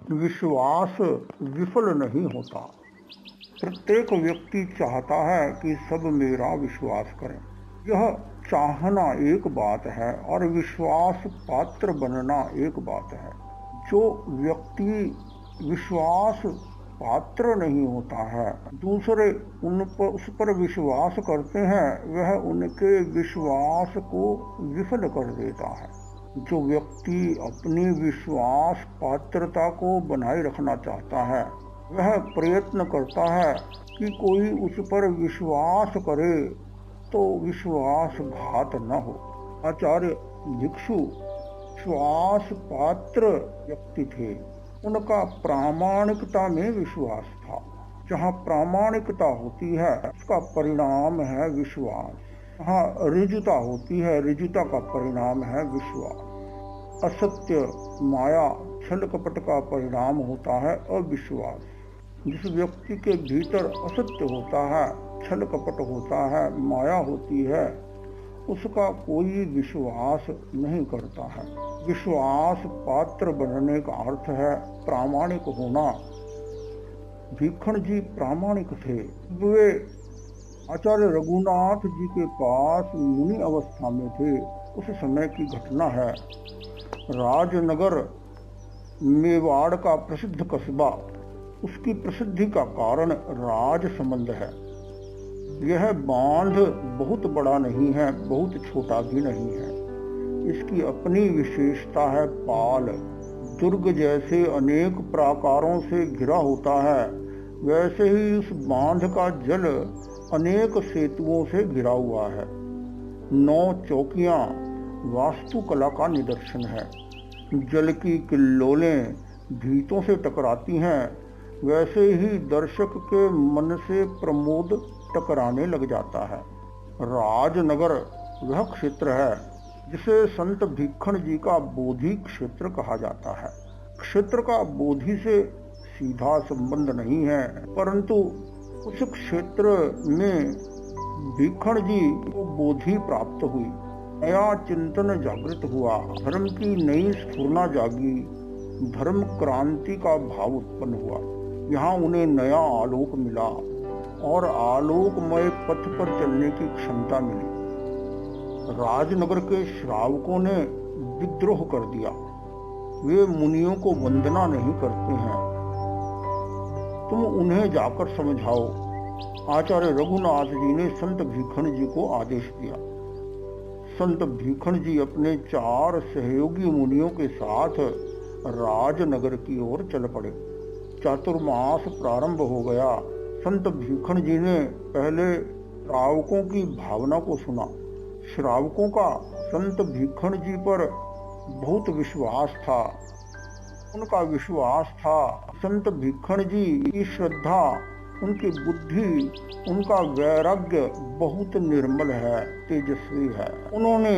विश्वास विफल नहीं होता। प्रत्येक व्यक्ति चाहता है कि सब मेरा विश्वास करें। यह चाहना एक बात है और विश्वास पात्र बनना एक बात है। जो व्यक्ति विश्वास पात्र नहीं होता है, दूसरे उस पर विश्वास करते हैं, वह उनके विश्वास को विफल कर देता है। जो व्यक्ति अपनी विश्वास पात्रता को बनाए रखना चाहता है, वह प्रयत्न करता है कि कोई उस पर विश्वास करे तो विश्वासघात न हो। आचार्य भिक्षु विश्वास पात्र व्यक्ति थे। उनका प्रामाणिकता में विश्वास था। जहाँ प्रामाणिकता होती है, उसका परिणाम है विश्वास। जहाँ ऋजुता होती है, ऋजुता का परिणाम है विश्वास। असत्य, माया, छल कपट का परिणाम होता है अविश्वास। जिस व्यक्ति के भीतर असत्य होता है, छल कपट होता है, माया होती है, उसका कोई विश्वास नहीं करता है। विश्वास पात्र बनने का अर्थ है प्रामाणिक होना। भीखण जी प्रामाणिक थे। वे आचार्य रघुनाथ जी के पास मुनि अवस्था में थे। उस समय की घटना है। राजनगर मेवाड़ का प्रसिद्ध कस्बा, उसकी प्रसिद्धि का कारण राज संबंध है। यह बांध बहुत बड़ा नहीं है, बहुत छोटा भी नहीं है। इसकी अपनी विशेषता है पाल। दुर्ग जैसे अनेक प्राकारों से घिरा होता है, वैसे ही उस बांध का जल अनेक सेतुओं से घिरा हुआ है। 9 चौकियां वास्तुकला का निदर्शन है। जल की किल्लोलें भीतों से टकराती हैं, वैसे ही दर्शक के मन से प्रमोद टकराने लग जाता है। राजनगर वह क्षेत्र है जिसे संत भीखण जी का बोधि क्षेत्र कहा जाता है। क्षेत्र का बोधि से सीधा संबंध नहीं है, परंतु उस क्षेत्र में भीखण जी को बोधि प्राप्त हुई। नया चिंतन जागृत हुआ, धर्म की नई स्फुरना जागी, धर्म क्रांति का भाव उत्पन्न हुआ। यहाँ उन्हें नया आलोक मिला और आलोकमय पथ पर चलने की क्षमता मिली। राजनगर के श्रावकों ने विद्रोह कर दिया। वे मुनियों को वंदना नहीं करते हैं, तुम उन्हें जाकर समझाओ। आचार्य रघुनाथ जी ने संत भीखण जी को आदेश दिया। संत भीखण जी अपने 4 सहयोगी मुनियों के साथ राजनगर की ओर चल पड़े। चातुर्मास प्रारंभ हो गया। संत भीखण जी ने पहले श्रावकों की भावना को सुना। श्रावकों का संत भीखण जी पर बहुत विश्वास था। उनका विश्वास था संत भीखण जी की श्रद्धा, उनकी बुद्धि, उनका वैराग्य बहुत निर्मल है, तेजस्वी है। उन्होंने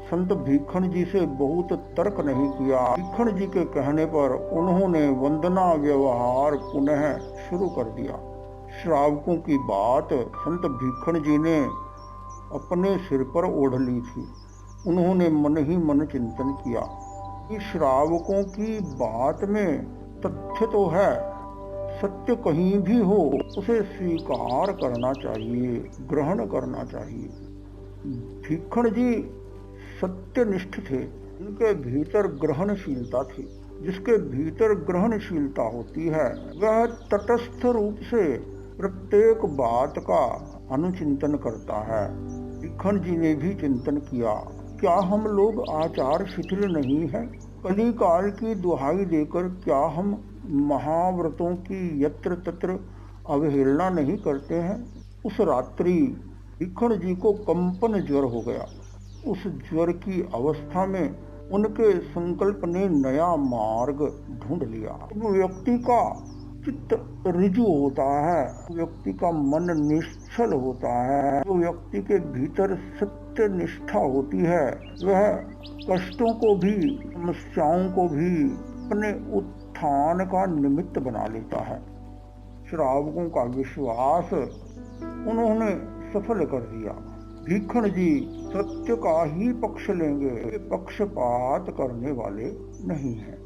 संत भीखण जी से बहुत तर्क नहीं किया। भीखण जी के कहने पर उन्होंने वंदना व्यवहार पुनः शुरू कर दिया। श्रावकों की बात संत भीखण जी ने अपने सिर पर ओढ़ ली थी। उन्होंने मन ही मन चिंतन किया कि श्रावकों की बात में तथ्य तो है, सत्य कहीं भी हो उसे स्वीकार करना चाहिए, ग्रहण करना चाहिए। भीखण जी सत्यनिष्ठ थे। उनके भीतर ग्रहणशीलता थी। जिसके भीतर ग्रहणशीलता होती है, वह तटस्थ रूप से प्रत्येक बात का अनुचिंतन करता है। भीखण जी ने भी चिंतन किया, क्या हम लोग आचार शिथिल नहीं है? कली काल की दुहाई देकर क्या हम महाव्रतों की यत्र तत्र अवहेलना नहीं करते हैं? उस रात्रि भीखण जी को कंपन ज्वर हो गया। उस ज्वर की अवस्था में उनके संकल्प ने नया मार्ग ढूंढ लिया। व्यक्ति का चित्त ऋजु होता है, व्यक्ति का मन निश्चल होता है, जो व्यक्ति के भीतर सत्य निष्ठा होती है, वह कष्टों को भी, समस्याओं को भी अपने उत्थान का निमित्त बना लेता है। श्रावकों का विश्वास उन्होंने सफल कर दिया। भीखण जी सत्य का ही पक्ष लेंगे, पक्षपात करने वाले नहीं हैं।